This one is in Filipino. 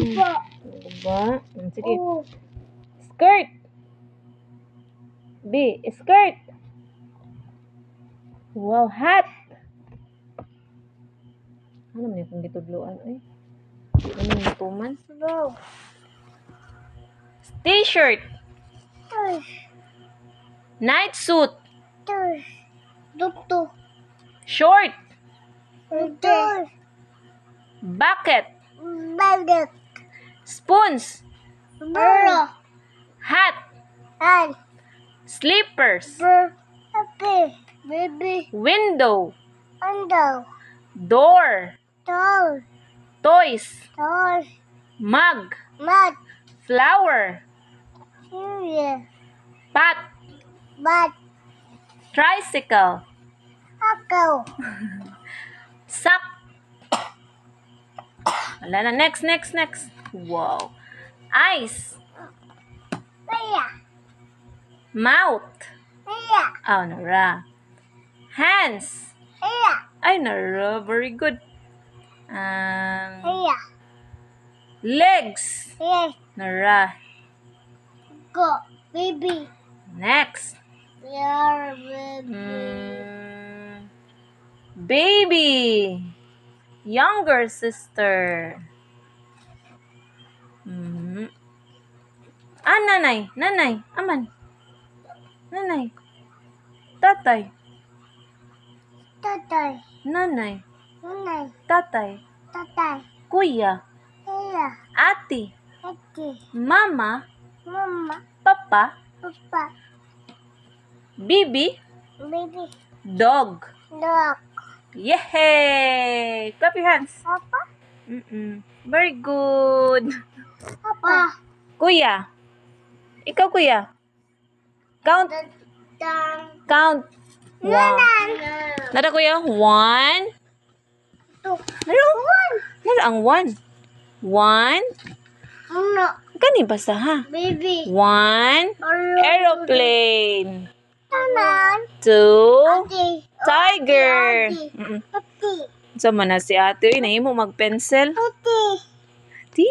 Ba? Sige. Skirt. B. Skirt. Wow, hat. Ano man yung gitudloan eh? Ano yung tuman? T-shirt. Night suit. Short. Bucket. Spoons. Hat. Slippers. Window. Door. Toys. Mug. Flower. Pot. Tricycle. Sock. Wala na. Next. Wow. Eyes. Mouth. Oh, Nara. Hands. Ay, Nara. Very good. Legs. Nara. Go, baby. Next. Yeah, Baby. Younger sister. Nanay. Aman. Nanay. Tatay. Nanay. Tatay. Kuya. Ate. Mama. Papa. Bibi. Baby. Dog. Yay! Clap your hands. Papa. Very good. Papa. Kuya. Ikaw, kuya. Count. One. Nada, kuya. 1. Nada ang 1. 1. Gani basta ha? Baby. 1. Aeroplane. 2. Tiger. Sama na si ate. Uy, nahimo mag-pencil. Ati?